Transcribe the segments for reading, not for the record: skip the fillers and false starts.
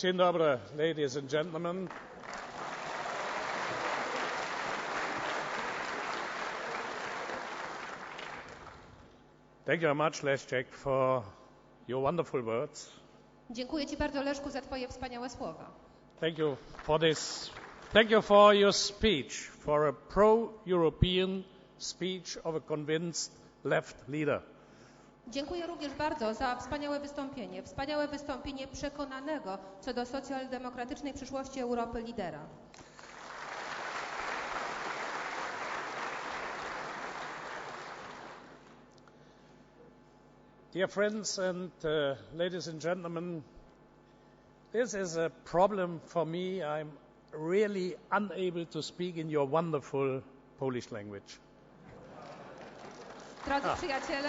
Dzień dobry, ladies and gentlemen. Thank you very much, Leszek, for your wonderful words. Dziękuję Ci bardzo, Leszku, za Twoje wspaniałe słowa. Thank you for this. Thank you for your speech, for a pro-European speech of a convinced left leader. Dziękuję również bardzo za wspaniałe wystąpienie przekonanego co do socjaldemokratycznej przyszłości Europy lidera. Dear friends and ladies and gentlemen, this is a problem for me. I'm really unable to speak in your wonderful Polish language. Drodzy przyjaciele,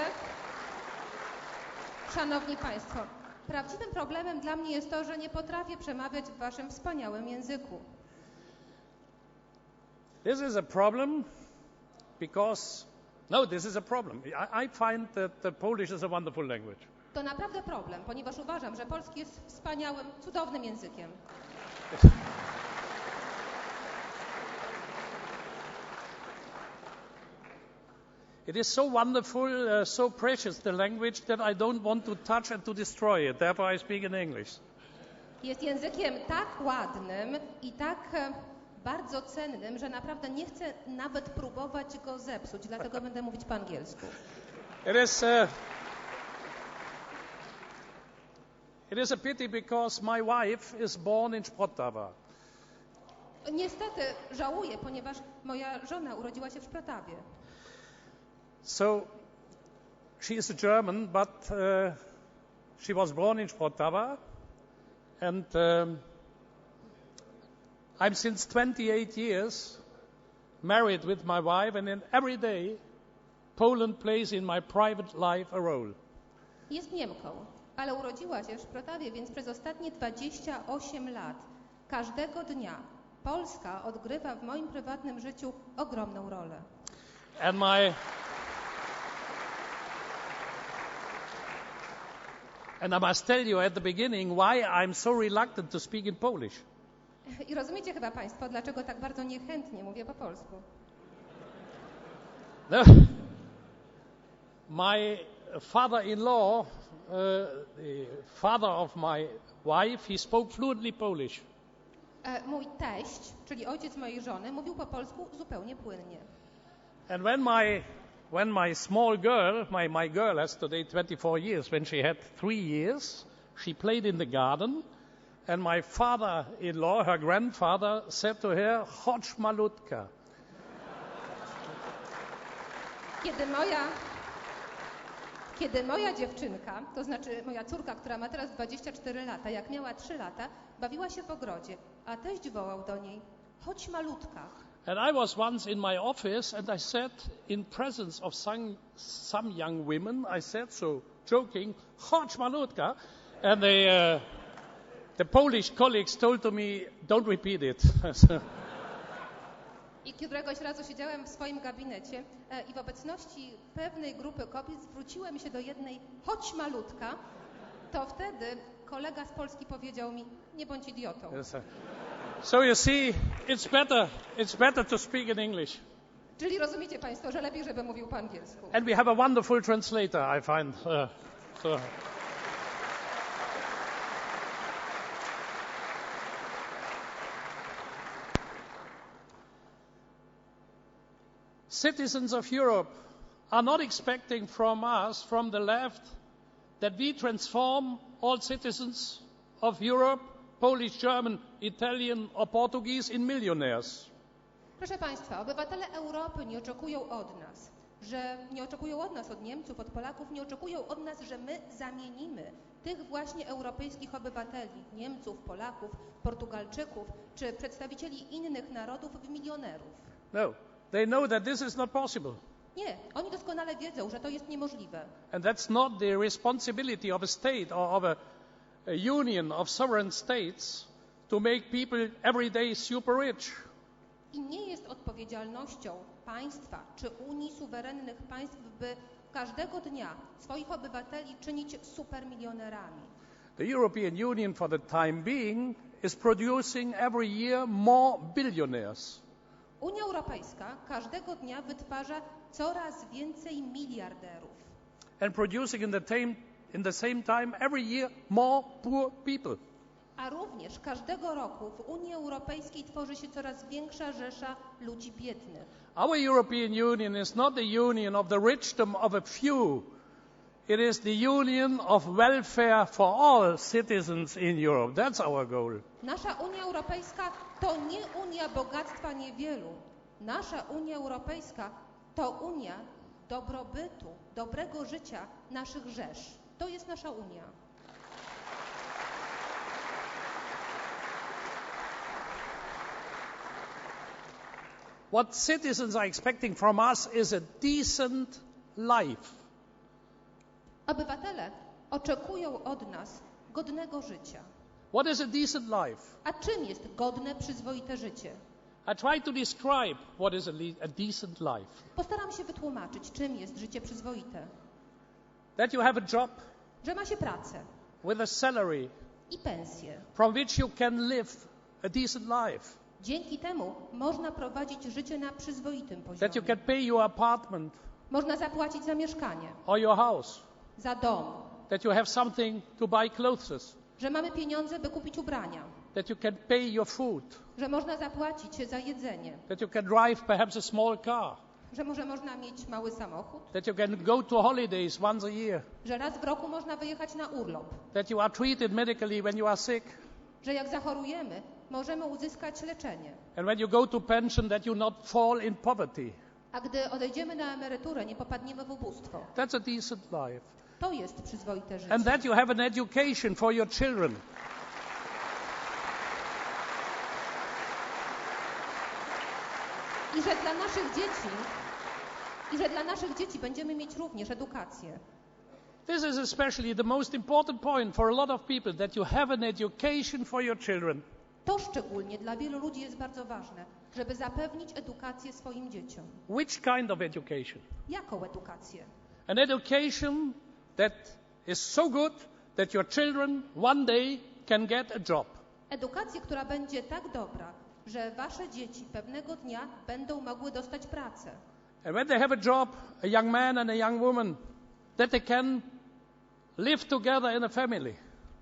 szanowni państwo, prawdziwym problemem dla mnie jest to, że nie potrafię przemawiać w waszym wspaniałym języku. This is a problem because this is a problem. I find that the Polish is a wonderful language. To naprawdę problem, ponieważ uważam, że polski jest wspaniałym, cudownym językiem. It is so wonderful, so precious, the language, that I don't want to touch and to destroy it. Therefore I speak in English. Jest językiem tak ładnym i tak bardzo cennym, że naprawdę nie chcę nawet próbować go zepsuć, dlatego będę mówić po angielsku. It is a pity because my wife is born in Szprotawa. Niestety żałuję, ponieważ moja żona urodziła się w Szprotawie. So, she is a German, but she was born in Szprotawa, and I'm since 28 years married with my wife, and in every day Poland plays in my private life a role. Jest Niemką, ale urodziła się w Szprotawie, więc przez ostatnie 28 lat każdego dnia Polska odgrywa w moim prywatnym życiu ogromną rolę. And I must tell you at the beginning why I'm so reluctant to speak in Polish. I rozumiecie chyba państwo, dlaczego tak bardzo niechętnie mówię po polsku. No. My father-in-law, the father of my wife, he spoke fluently Polish. Mój teść, czyli ojciec mojej żony, mówił po polsku zupełnie płynnie. And when my small girl, my girl has today 24 years, when she had 3 years, she played in the garden, and my father-in-law, her grandfather, said to her, "Chodź malutka." Kiedy moja dziewczynka, to znaczy moja córka, która ma teraz 24 lata, jak miała 3 lata, bawiła się w ogrodzie, a teść wołał do niej, chodź malutka. And I was once in my office and I said, in presence of some young women, I said, so joking, chodź malutka. And the Polish colleagues told to me, don't repeat it. I któregoś razu siedziałem w swoim gabinecie i w obecności pewnej grupy kobiet zwróciłem się do jednej, chodź malutka. To wtedy kolega z Polski powiedział mi, nie bądź idiotą. Yes, so you see, it's better to speak in English. Czyli rozumiecie państwo, że lepiej, żeby mówił po angielsku. And we have a wonderful translator, I find. Citizens of Europe are not expecting from us, from the left, that we transform all citizens of Europe, Polish, German, Italian or Portuguese, in millionaires. Proszę państwa, obywatele Europy nie oczekują od nas, od Niemców, od Polaków, nie oczekują od nas, że my zamienimy tych właśnie europejskich obywateli, Niemców, Polaków, Portugalczyków czy przedstawicieli innych narodów w milionerów. No. They know that this is not possible. Nie, oni doskonale wiedzą, że to jest niemożliwe. And that's not the responsibility of a state or of a union of sovereign states to make people every day super rich. I nie jest odpowiedzialnością państwa czy Unii suwerennych państw, by każdego dnia swoich obywateli czynić supermilionerami. The European Union, for the time being, is producing every year more billionaires. Unia Europejska każdego dnia wytwarza coraz więcej miliarderów. And producing in the same time every year more poor people. A również każdego roku w Unii Europejskiej tworzy się coraz większa rzesza ludzi biednych. Our European Union is not the union of the richdom of a few. It is the union of welfare for all citizens in Europe. That's our goal. Nasza Unia Europejska to nie Unia bogactwa niewielu. Nasza Unia Europejska to Unia dobrobytu, dobrego życia naszych rzesz. To jest nasza Unia. What citizens are expecting from us is a decent life. Obywatele oczekują od nas godnego życia. What is a decent life? A czym jest godne, przyzwoite życie? I try to describe what is a decent life. Postaram się wytłumaczyć, czym jest życie przyzwoite. That you have a job Że ma się pracę with a salary i pensję. from which you can live a decent life. Dzięki temu można prowadzić życie na przyzwoitym That you poziomie. can pay your apartment Można zapłacić za mieszkanie, or your house. za dom, That you have something to buy clothes. że mamy pieniądze, by kupić ubrania, That you can pay your food. że można zapłacić za jedzenie, That you can drive perhaps a small car. że może można mieć mały samochód, That you can go to holidays once a year. że raz w roku można wyjechać na urlop, That you are treated medically when you are sick. że jak zachorujemy, możemy uzyskać leczenie. And when you go to pension, that you not fall in poverty. A gdy odejdziemy na emeryturę, nie popadniemy w ubóstwo. That's a decent life. To jest przyzwoite życie. And that you have an education for your children. I że dla naszych dzieci będziemy mieć również edukację. This is especially the most important point for a lot of people, that you have an education for your children. To szczególnie dla wielu ludzi jest bardzo ważne, żeby zapewnić edukację swoim dzieciom. Which kind of education? Jaką edukację? An education that is so good that your children one day can get a job. Edukację, która będzie tak dobra, że wasze dzieci pewnego dnia będą mogły dostać pracę. And when they have a job, a young man and a young woman, that they can live together in a family.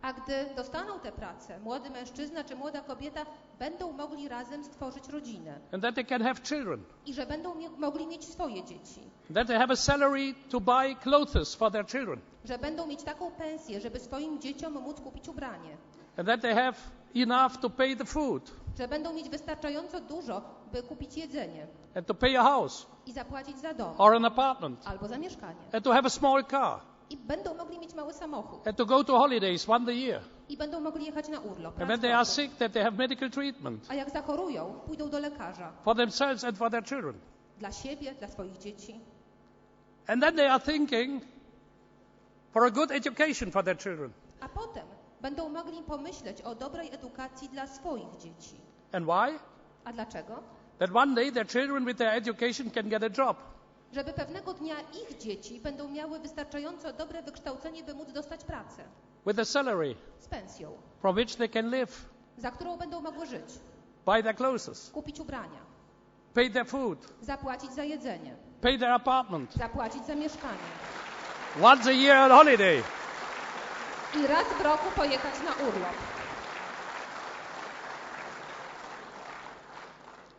A gdy dostaną tę pracę, młody mężczyzna czy młoda kobieta będą mogli razem stworzyć rodzinę. And that they can have children. I że będą mogli mieć swoje dzieci. That they have a salary to buy clothes for their children. Że będą mieć taką pensję, żeby swoim dzieciom móc kupić ubranie. And that they have enough to pay the food. Że będą mieć wystarczająco dużo, by kupić jedzenie. And to pay a house. I zapłacić za dom. Or an apartment. Albo za mieszkanie. And to have a small car. I będą mogli mieć mały samochód. And to go to holidays once a year. I będą mogli jechać na urlop. And when they are sick, that they have medical treatment. A jak zachorują, pójdą do lekarza. For themselves and for their children. Dla siebie, dla swoich dzieci. And then they are thinking for a good education for their children. A potem będą mogli pomyśleć o dobrej edukacji dla swoich dzieci. And why? A dlaczego? That one day their children with their education can get a job. Żeby pewnego dnia ich dzieci będą miały wystarczająco dobre wykształcenie, by móc dostać pracę. With a salary Z pensją. from which they can live. Za którą będą mogły żyć. Buy their clothes. Kupić ubrania. Pay their food. Zapłacić za jedzenie. Pay their apartment. Zapłacić za mieszkanie. Once a year on holiday. I raz w roku pojechać na urlop.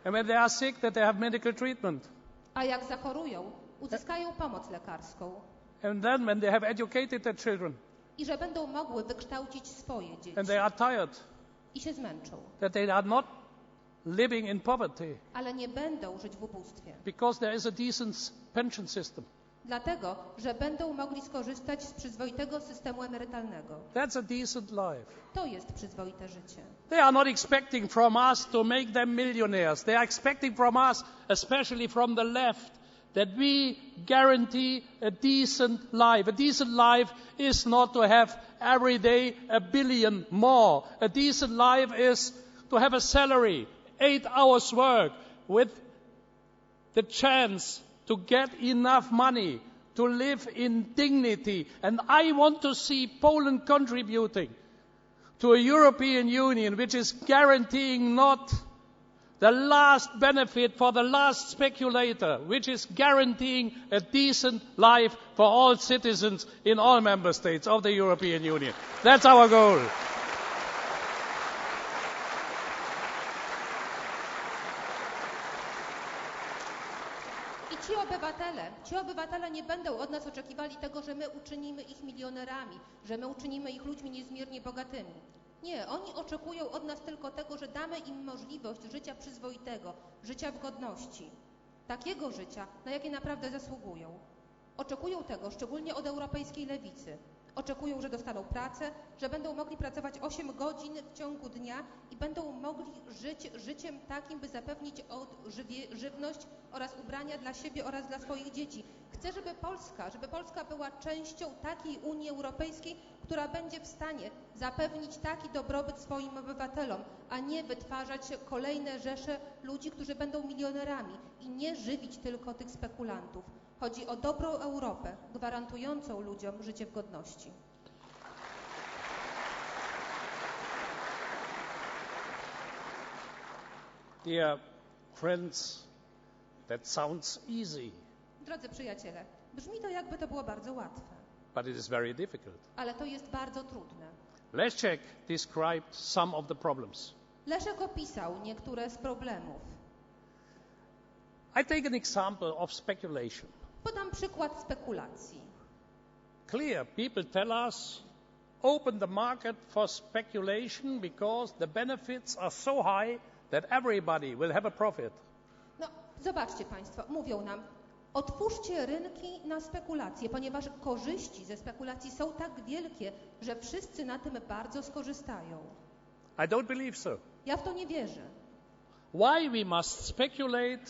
And when they are sick, that they have medical treatment. A jak zachorują, uzyskają pomoc lekarską. And then when they have educated their children, I że będą mogły wykształcić swoje dzieci. and they are tired, I się zmęczą. that they are not living in poverty, Ale nie będą żyć w ubóstwie. because there is a decent pension system. Dlatego, że będą mogli skorzystać z przyzwoitego systemu emerytalnego. That's a decent life. To jest przyzwoite życie. They are not expecting from us to make them millionaires. They are expecting from us, especially from the left, that we guarantee a decent life. A decent life is not to have every day a billion more. A decent life is to have a salary, 8 hours work, with the chance to get enough money to live in dignity. And I want to see Poland contributing to a European Union which is guaranteeing not the last benefit for the last speculator, which is guaranteeing a decent life for all citizens in all member states of the European Union. That's our goal. Ci obywatele nie będą od nas oczekiwali tego, że my uczynimy ich milionerami, że my uczynimy ich ludźmi niezmiernie bogatymi. Nie, oni oczekują od nas tylko tego, że damy im możliwość życia przyzwoitego, życia w godności. Takiego życia, na jakie naprawdę zasługują. Oczekują tego, szczególnie od europejskiej lewicy. Oczekują, że dostaną pracę, że będą mogli pracować 8 godzin w ciągu dnia i będą mogli żyć życiem takim, by zapewnić żywność oraz ubrania dla siebie oraz dla swoich dzieci. Chcę, żeby Polska była częścią takiej Unii Europejskiej, która będzie w stanie zapewnić taki dobrobyt swoim obywatelom, a nie wytwarzać kolejne rzesze ludzi, którzy będą milionerami i nie żywić tylko tych spekulantów. Chodzi o dobrą Europę, gwarantującą ludziom życie w godności. Dear friends, that sounds easy. Drodzy przyjaciele, brzmi to, jakby to było bardzo łatwe. But it is very difficult. Ale to jest bardzo trudne. Leszek described some of the problems. Leszek opisał niektóre z problemów. I take an example of speculation. Podam przykład spekulacji. Clear, people tell us, open the market for speculation because the benefits are so high that everybody will have a profit. No, zobaczcie Państwo, mówią nam, otwórzcie rynki na spekulacje, ponieważ korzyści ze spekulacji są tak wielkie, że wszyscy na tym bardzo skorzystają. I don't believe so. Ja w to nie wierzę. Why we must speculate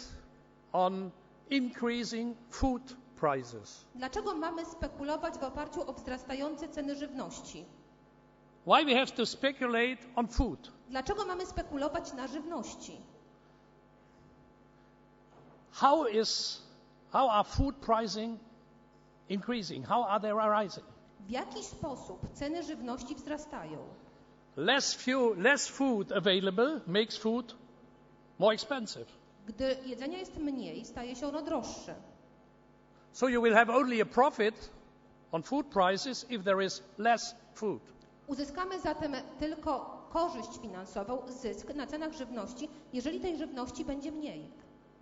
on increasing food prices? Dlaczego mamy spekulować w oparciu o wzrastające ceny żywności? Why we have to speculate on food? Dlaczego mamy spekulować na żywności? How are food pricing increasing? How are they rising? W jaki sposób ceny żywności wzrastają? Less food available makes food more expensive. Gdy jedzenia jest mniej, staje się ono droższe. So you will have only a profit on food prices if there is less food. Uzyskamy zatem tylko korzyść finansową, zysk na cenach żywności, jeżeli tej żywności będzie mniej.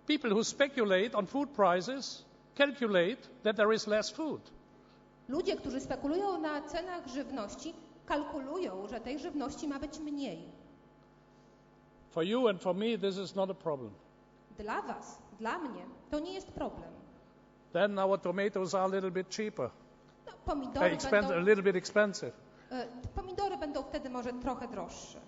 People who speculate on food prices calculate that there is less food. Ludzie, którzy spekulują na cenach żywności, kalkulują, że tej żywności ma być mniej. For you and for me, this is not a problem. Dla was, dla mnie, to nie jest problem. Then our tomatoes are a little bit cheaper. No, A little bit expensive. Pomidory będą wtedy może trochę droższe.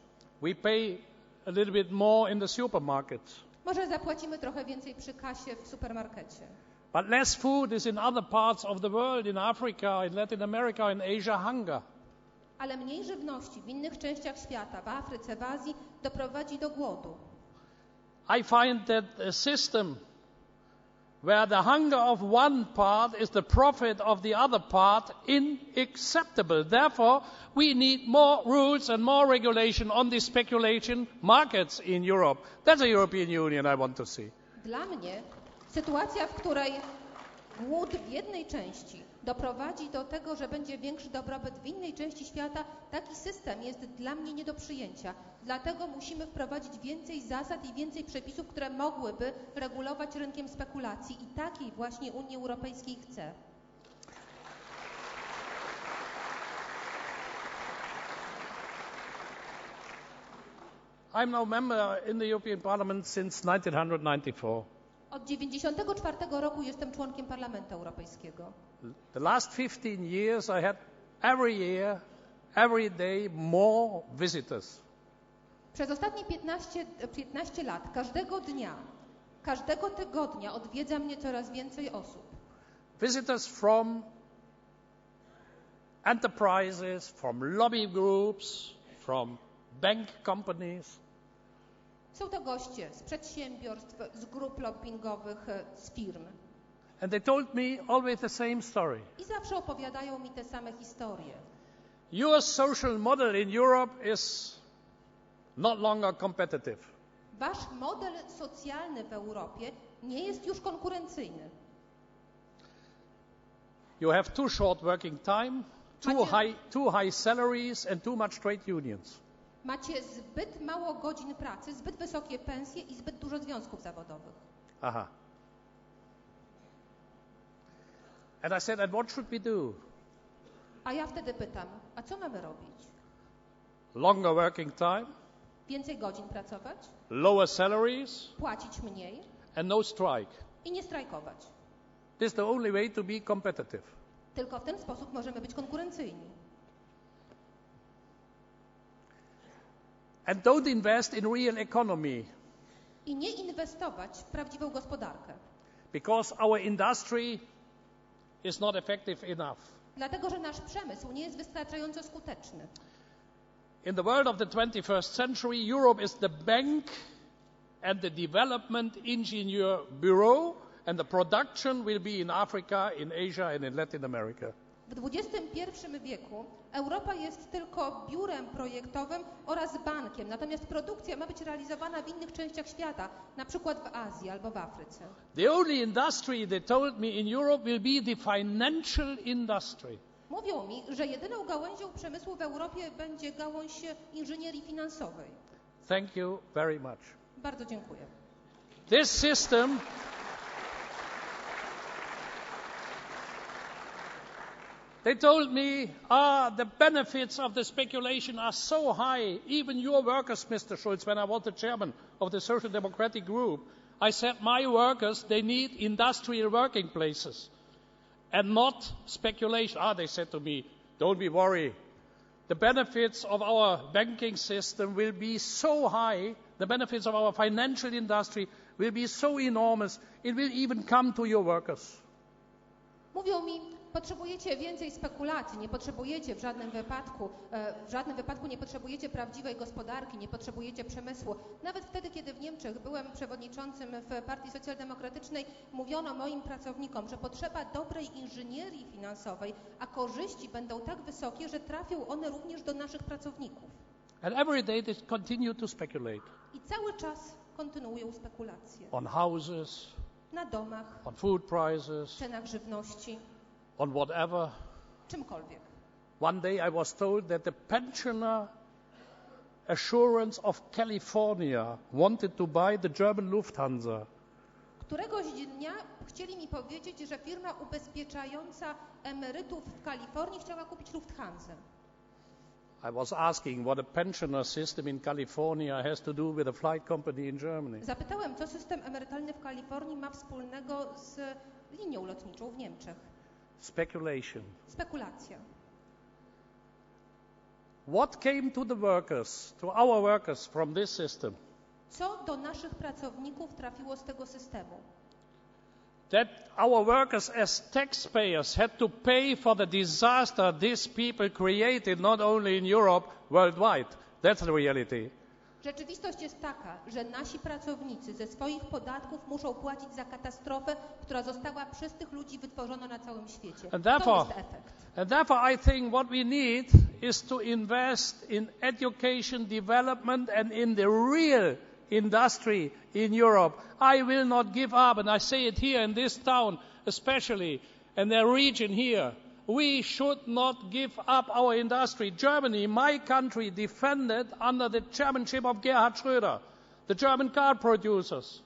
We pay a little bit more in the supermarket. Może zapłacimy trochę więcej przy kasie w supermarkecie. But less food is in other parts of the world, in Africa, in Latin America, in Asia, hunger. Ale mniej żywności w innych częściach świata, w Afryce, w Azji, doprowadzi do głodu. I find that a system where the hunger of one part is the profit of the other part unacceptable. Therefore, we need more rules and more regulation on the speculation markets in Europe. That's a European Union I want to see. Dla mnie sytuacja, w której głód w jednej części doprowadzi do tego, że będzie większy dobrobyt w innej części świata, taki system jest dla mnie nie do przyjęcia. Dlatego musimy wprowadzić więcej zasad i więcej przepisów, które mogłyby regulować rynkiem spekulacji. I takiej właśnie Unii Europejskiej chcę. I'm now a member in the European Parliament since 1994. Od 1994 roku jestem członkiem Parlamentu Europejskiego. The last 15 years I had every year, every day more visitors. Przez ostatnie 15 lat, każdego dnia, każdego tygodnia odwiedza mnie coraz więcej osób. Visitors from enterprises, from lobby groups, from bank companies. Są to goście z przedsiębiorstw, z grup lobbingowych, z firm. And they told me always the same story. I zawsze opowiadają mi te same historie. Your social model in Europe is not longer competitive. Wasz model socjalny w Europie nie jest już konkurencyjny. You have too short working time, too high salaries and too much trade unions. Macie zbyt mało godzin pracy, zbyt wysokie pensje i zbyt dużo związków zawodowych. Aha. And I said, and what should we do? A ja wtedy pytam, a co mamy robić? Longer working time, Więcej godzin pracować? lower salaries, Płacić mniej? and no strike. I nie strajkować. This is the only way to be competitive. Tylko w ten sposób możemy być konkurencyjni. And don't invest in real economy, I nie inwestować w prawdziwą gospodarkę. because our industry is not effective enough. Dlatego, że nasz przemysł nie jest wystarczająco skuteczny. In the world of the 21st century, Europe is the bank and the development engineer bureau, and the production will be in Africa, in Asia and in Latin America. W XXI wieku Europa jest tylko biurem projektowym oraz bankiem, natomiast produkcja ma być realizowana w innych częściach świata, na przykład w Azji albo w Afryce. The only industry, they told me, in Europe will be the financial industry. Mówią mi, że jedyną gałęzią przemysłu w Europie będzie gałąź inżynierii finansowej. Thank you very much. Bardzo dziękuję. This system they told me, the benefits of the speculation are so high. Even your workers, Mr. Schulz, when I was the chairman of the Social Democratic Group, I said my workers, they need industrial working places and not speculation. They said to me, don't be worried. The benefits of our banking system will be so high, the benefits of our financial industry will be so enormous, it will even come to your workers. Mówią mi, potrzebujecie więcej spekulacji, nie potrzebujecie w żadnym wypadku nie potrzebujecie prawdziwej gospodarki, nie potrzebujecie przemysłu. Nawet wtedy, kiedy w Niemczech byłem przewodniczącym w Partii Socjaldemokratycznej, mówiono moim pracownikom, że potrzeba dobrej inżynierii finansowej, a korzyści będą tak wysokie, że trafią one również do naszych pracowników. And every day they continue to speculate. I cały czas kontynuują spekulacje. On houses, Na domach, on food prices, cenach żywności, on whatever. czymkolwiek. One day I was told that the pensioner assurance of California wanted to buy the German Lufthansa. Któregoś dnia chcieli mi powiedzieć, że firma ubezpieczająca emerytów w Kalifornii chciała kupić Lufthansa. I was asking what a pensioner system in California has to do with a flight company in Germany. Zapytałem, co system emerytalny w Kalifornii ma wspólnego z linią lotniczą w Niemczech. Speculation. Spekulacja. What came to the workers, to our workers from this system? Co do naszych pracowników trafiło z tego systemu? That our workers as taxpayers had to pay for the disaster these people created not only in Europe, worldwide. That's the reality. Rzeczywistość jest taka, że nasi pracownicy ze swoich podatków muszą płacić za katastrofę, która została przez tych ludzi wytworzona na całym świecie. To jest efekt. And therefore I think what we need is to invest in education, development and in the real industry in Europe. I will not give up, and I say it here in this town especially, and the region here. We should not give up our industry. Germany, my country, defended under the chairmanship of Gerhard Schröder, the German car producers,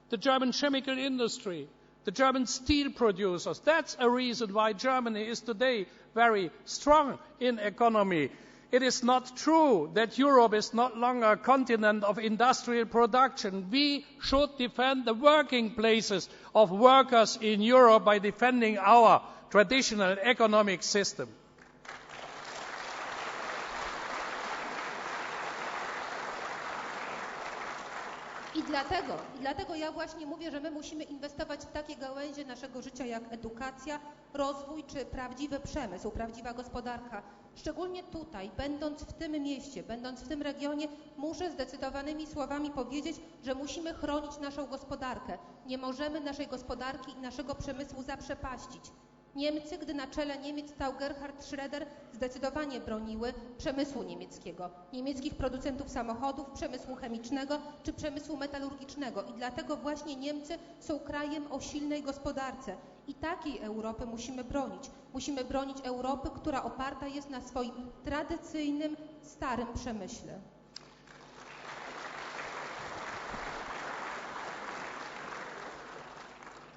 the German chemical industry, the German steel producers. That's a reason why Germany is today very strong in economy. It is not true that Europe is not longer a continent of industrial production. We should defend the working places of workers in Europe by defending our traditional economic system. I dlatego ja właśnie mówię, że my musimy inwestować w takie gałęzie naszego życia jak edukacja, rozwój czy prawdziwy przemysł, prawdziwa gospodarka. Szczególnie tutaj, będąc w tym mieście, będąc w tym regionie, muszę zdecydowanymi słowami powiedzieć, że musimy chronić naszą gospodarkę. Nie możemy naszej gospodarki i naszego przemysłu zaprzepaścić. Niemcy, gdy na czele Niemiec stał Gerhard Schröder, zdecydowanie broniły przemysłu niemieckiego, niemieckich producentów samochodów, przemysłu chemicznego czy przemysłu metalurgicznego. I dlatego właśnie Niemcy są krajem o silnej gospodarce. I takiej Europy musimy bronić. Musimy bronić Europy, która oparta jest na swoim tradycyjnym, starym przemyśle.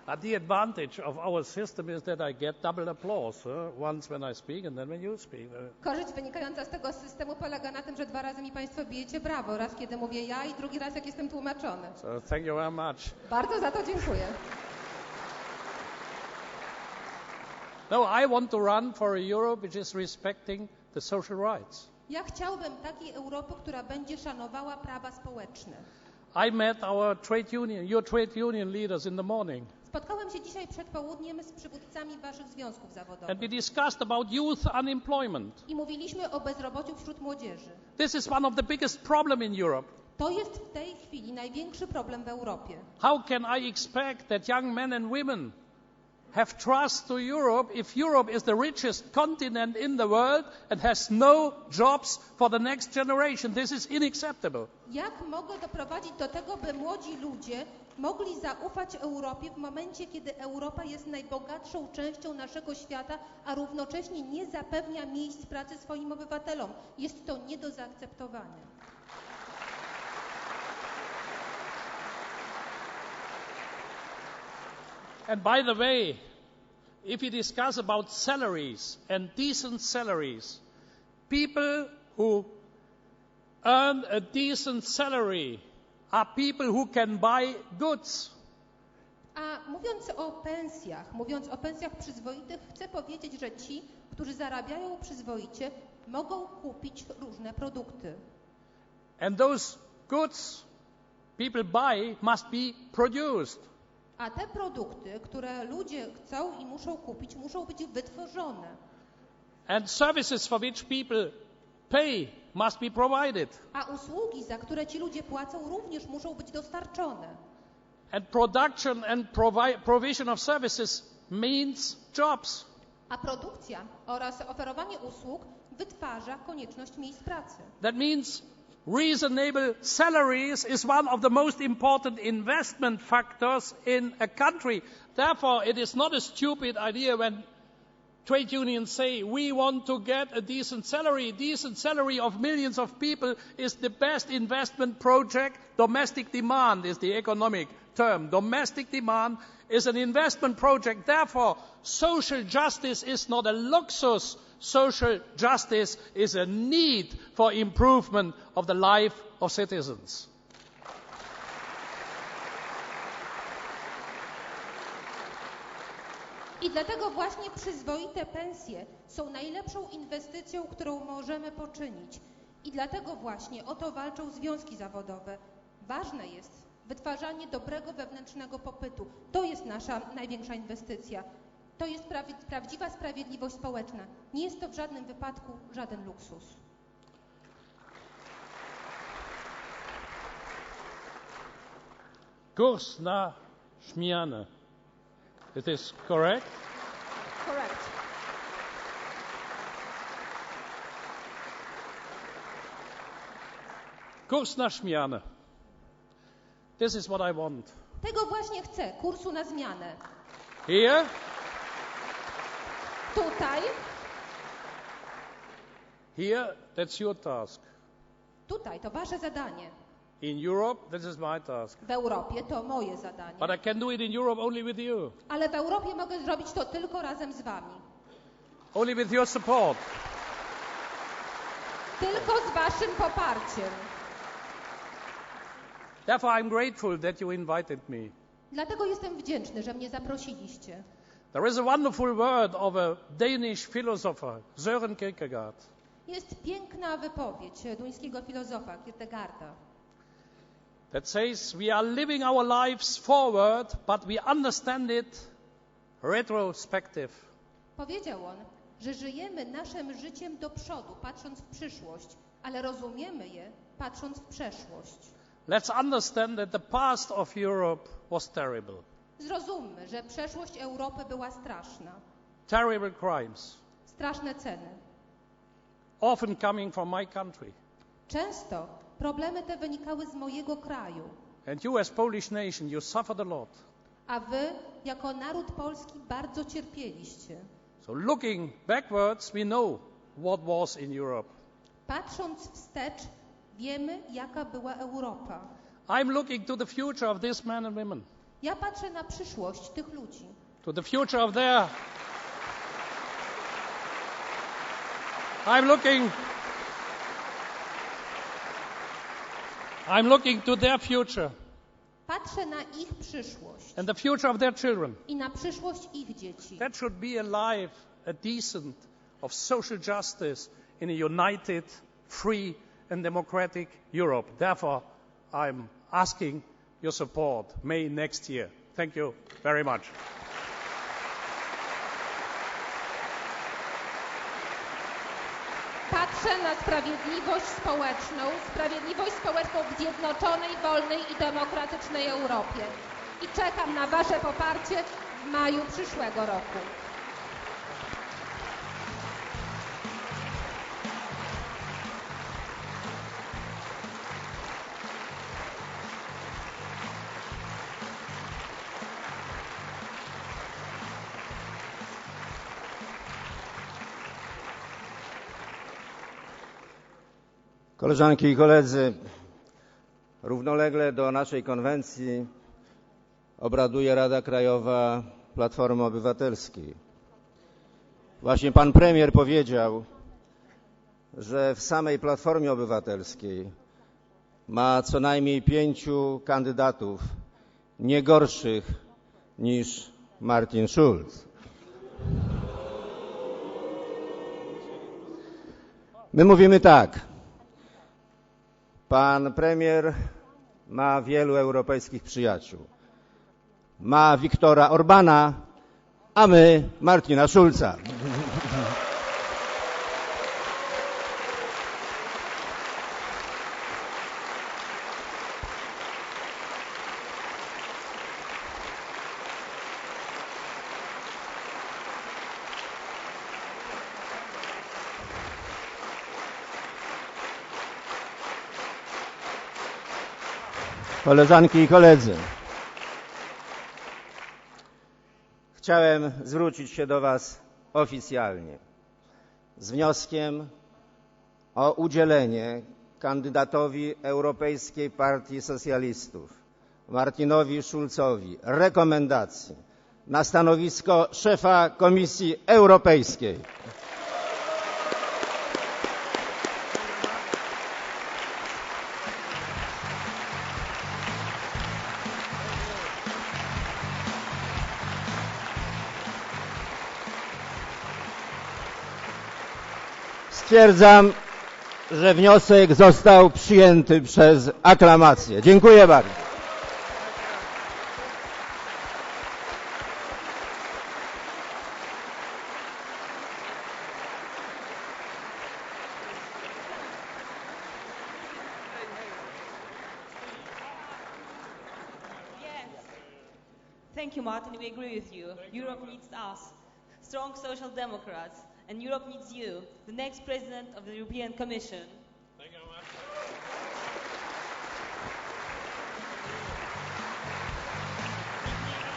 But the advantage of our system is that I get double applause, once when I speak and then when you speak. Korzyść wynikająca z tego systemu polega na tym, że 2 razy mi Państwo bijecie brawo. Raz, kiedy mówię ja i drugi raz, jak jestem tłumaczony. So thank you very much. Bardzo za to dziękuję. No, I want to run for a Europe which is respecting the social rights. Ja chciałbym takiej Europy, która będzie szanowała prawa społeczne. I met your trade union leaders in the morning. Spotkałem się dzisiaj przed południem z przywódcami waszych związków zawodowych. And we discussed about youth unemployment. I mówiliśmy o bezrobociu wśród młodzieży. This is one of the biggest problems in Europe. To jest w tej chwili największy problem w Europie. How can I expect that young men and women have trust to Europe if Europe is the richest continent in the world and has no jobs for the next generation? This is unacceptable. Jak mogę doprowadzić do tego, by młodzi ludzie mogli zaufać Europie w momencie, kiedy Europa jest najbogatszą częścią naszego świata, a równocześnie nie zapewnia miejsc pracy swoim obywatelom? Jest to nie do zaakceptowania. And by the way, if we discuss about salaries and decent salaries, people who earn a decent salary are people who can buy goods. A mówiąc o pensjach przyzwoitych, chcę powiedzieć, że ci, którzy zarabiają przyzwoicie, mogą kupić różne produkty. And those goods people buy must be produced. A te produkty, które ludzie chcą i muszą kupić, muszą być wytworzone. And services for which people pay must be provided. A usługi, za które ci ludzie płacą, również muszą być dostarczone. And production and provision of services means jobs. A produkcja oraz oferowanie usług wytwarza konieczność miejsc pracy. That means reasonable salaries is one of the most important investment factors in a country. Therefore, it is not a stupid idea when trade unions say we want to get a decent salary. Decent salary of millions of people is the best investment project. Domestic demand is the economic term. Domestic demand is an investment project. Therefore, social justice is not a luxus. Social justice is a need for improvement of the life of citizens. I dlatego właśnie przyzwoite pensje są najlepszą inwestycją, którą możemy poczynić. I dlatego właśnie o to walczą związki zawodowe. Ważne jest wytwarzanie dobrego wewnętrznego popytu. To jest nasza największa inwestycja. To jest prawdziwa sprawiedliwość społeczna. Nie jest to w żadnym wypadku żaden luksus. Kurs na zmianę. It is correct? Correct. Kurs na zmianę. This is what I want. Tego właśnie chcę, kursu na zmianę. Here. Tutaj. Here, that's your task. Tutaj, to wasze zadanie. In Europe, this is my task. W Europie to moje zadanie. But I can do it in Europe only with you. Ale w Europie mogę zrobić to tylko razem z wami. Only with your support. Tylko z waszym poparciem. Therefore, I'm grateful that you invited me. Dlatego jestem wdzięczny, że mnie zaprosiliście. There is a wonderful word of a Danish philosopher, Søren Kierkegaard. Jest piękna wypowiedź duńskiego filozofa Kierkegaarda. That says we are living our lives forward, but we understand it retrospective. Powiedział on, że żyjemy naszym życiem do przodu, patrząc w przyszłość, ale rozumiemy je, patrząc w przeszłość. Let's understand that the past of Europe was terrible. Zrozummy, że przeszłość Europy była straszna. terrible crimes, straszne ceny. often coming from my country. Często problemy te wynikały z mojego kraju, And you as Polish nation, you suffered a lot. a wy jako naród polski bardzo cierpieliście. So looking backwards, we know what was in Europe. Patrząc wstecz, wiemy, jaka była Europa. I'm looking to the future of these men and women, Ja patrzę na przyszłość tych ludzi, to the future of their... I'm looking to their future patrzę na ich przyszłość and the future of their children. i na przyszłość ich dzieci. That should be a life, a decent, of social justice in a united, free and democratic Europe. Therefore, I'm asking your support May next year. Thank you very much. Patrzę na sprawiedliwość społeczną w zjednoczonej, wolnej i demokratycznej Europie. I czekam na wasze poparcie w maju przyszłego roku. Koleżanki i koledzy, równolegle do naszej konwencji obraduje Rada Krajowa Platformy Obywatelskiej. Właśnie pan premier powiedział, że w samej Platformie Obywatelskiej ma co najmniej 5 kandydatów, nie gorszych niż Martin Schulz. My mówimy tak. Pan premier ma wielu europejskich przyjaciół. Ma Viktora Orbana, a my Martina Schulza. Koleżanki i koledzy, chciałem zwrócić się do Was oficjalnie z wnioskiem o udzielenie kandydatowi Europejskiej Partii Socjalistów Martinowi Schulzowi rekomendacji na stanowisko szefa Komisji Europejskiej. Stwierdzam, że wniosek został przyjęty przez aklamację. Dziękuję bardzo. Thank you, Martin. We agree with you. Europe needs us, strong social democrats, and Europe needs you, the next president of the European Commission. Thank you very much.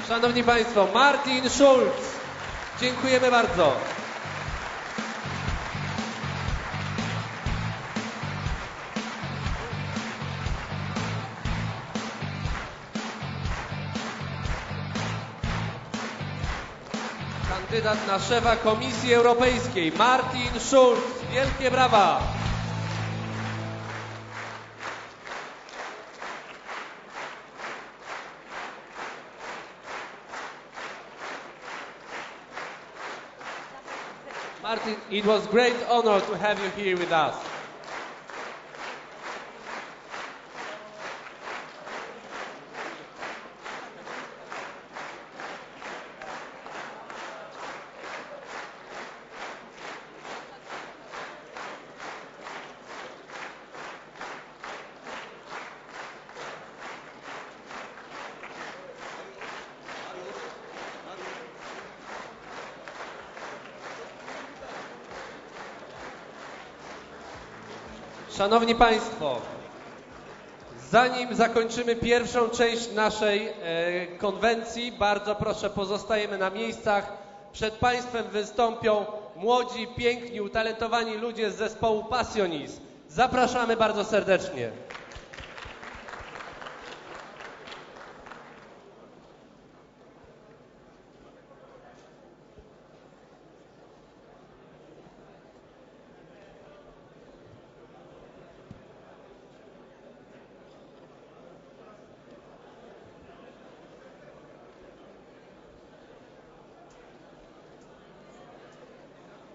Szanowni Państwo, Martin Schulz. Dziękujemy bardzo. Kandydat na szefa Komisji Europejskiej, Martin Schulz. Wielkie brawa! Martin, it was a great honor to have you here with us. Szanowni Państwo, zanim zakończymy pierwszą część naszej konwencji, bardzo proszę, pozostajemy na miejscach. Przed Państwem wystąpią młodzi, piękni, utalentowani ludzie z zespołu Passionis. Zapraszamy bardzo serdecznie.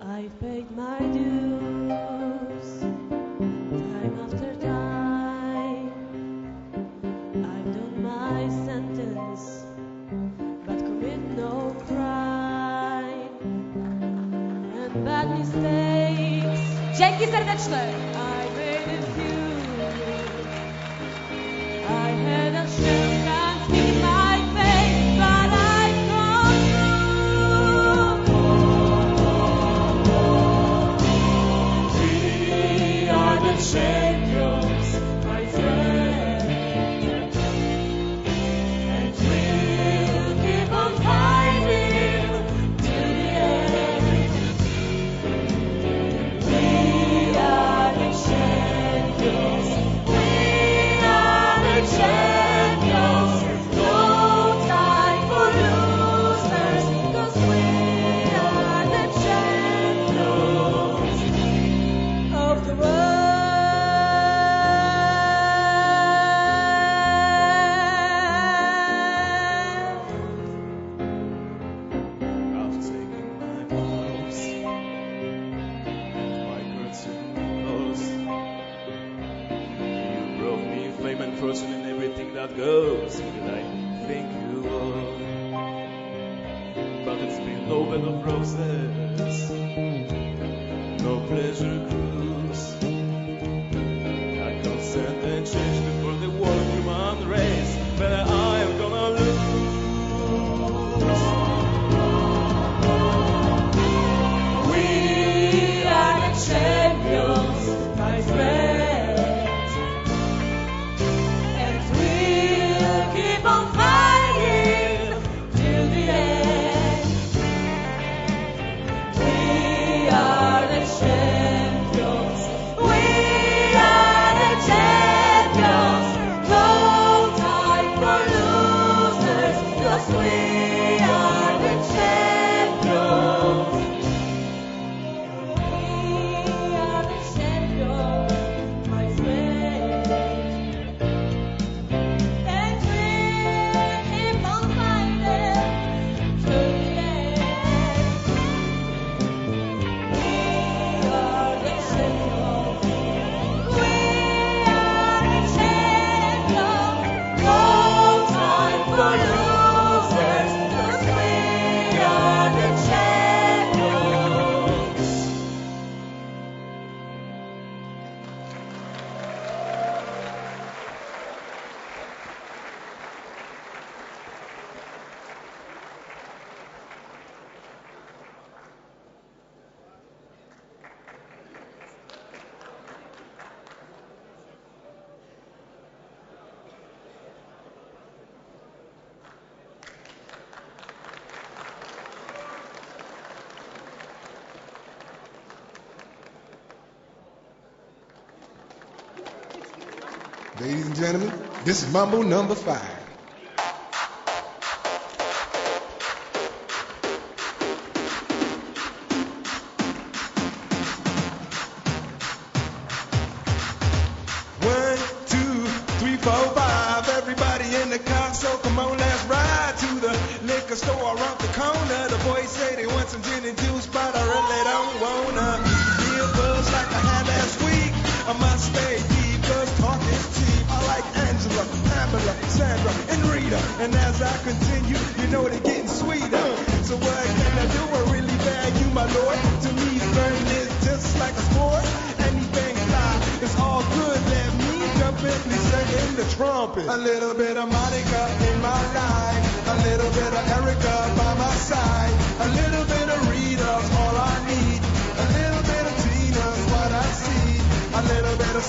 I've paid my dues, time after time. I've done my sentence, but commit no crime. And bad mistakes, Dzięki serdeczne! I made a few. I had a chance, can't speak my face, but I've gone champions, my friend, and we'll keep on fighting till the end. We are the champions, we are the champions. No time for losers, 'cause we are the champions of the world. Person in everything that goes that I think you are, but it's been no bed of roses, no pleasure cruise. I consent and change before the world human race, but I am gonna lose. We are the champions, my friend. Keep on fighting till the end. We are the champions. We are the champions. No time for losers, 'cause we are the champions. We are the champions, my friend. Ladies and gentlemen, this is Mambo number 5. One, two, three, four, five. Everybody in the car, so come on, let's ride to the liquor store around the corner. The boys say they want some gin and juice, but I really don't wanna be a buzz like I had last week. I must stay deep, 'cause talk is cheap. I like Angela, Pamela, Sandra, and Rita. And as I continue, you know they're getting sweeter. So what can I do? I really value my lord. To me, flirting is just like a sport. Anything fly, it's all good. Let me jump in, Lisa in the trumpet. A little bit of Monica in my life. A little bit of Erica by my side. A little bit of Rita's all I need. A little bit of Tina's what I see. A little bit of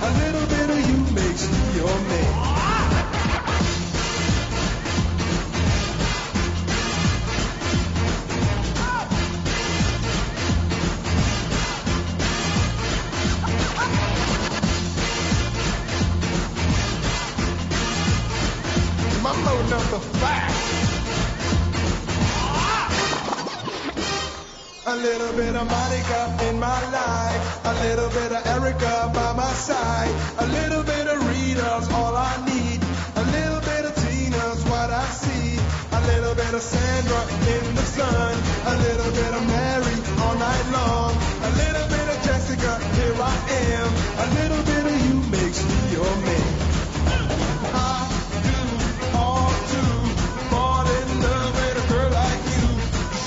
A little bit of you makes me your man. Mambo number 5. A little bit of Monica in my life, a little bit of Erica by my side, a little bit of Rita's all I need, a little bit of Tina's what I see, a little bit of Sandra in the sun, a little bit of Mary all night long, a little bit of Jessica, here I am, a little bit of you makes me your man. I do all to fall in love with a girl like you.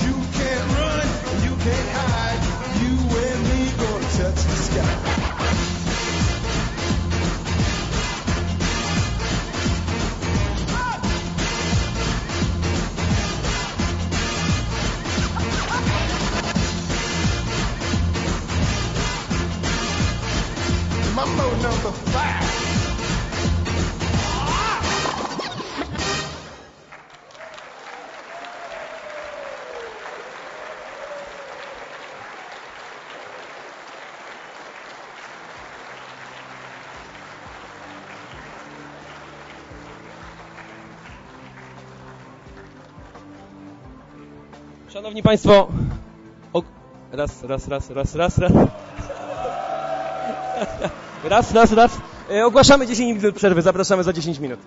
You can't run, you can't hide. You and me gonna touch the sky. Mambo number 5. Szanowni Państwo, raz. Ogłaszamy 10 minut przerwy, zapraszamy za 10 minut.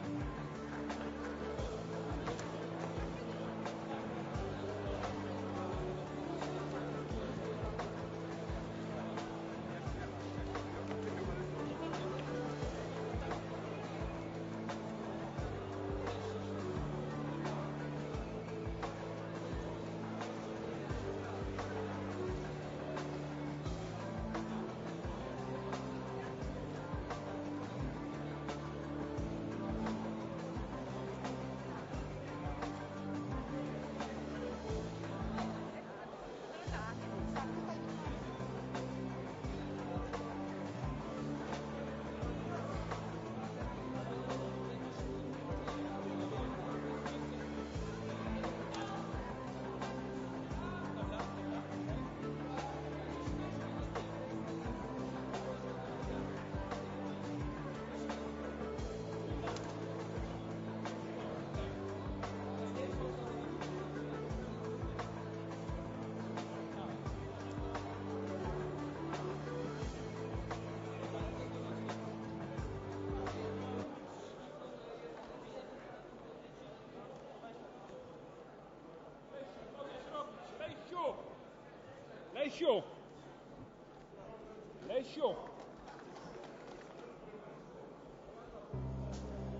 Lesiu.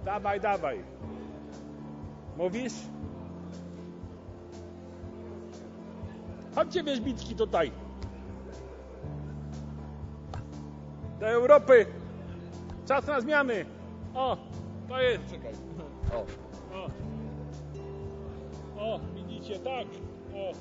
Dawaj. Mówisz? Chodźcie wierzbicki tutaj. Do Europy. Czas na zmiany. O, to jest. Czekaj. O, widzicie, tak. O.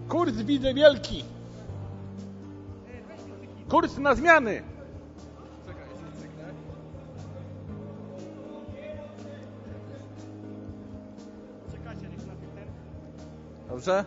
Kurs widzę wielki. Kurs na zmiany. Dobrze?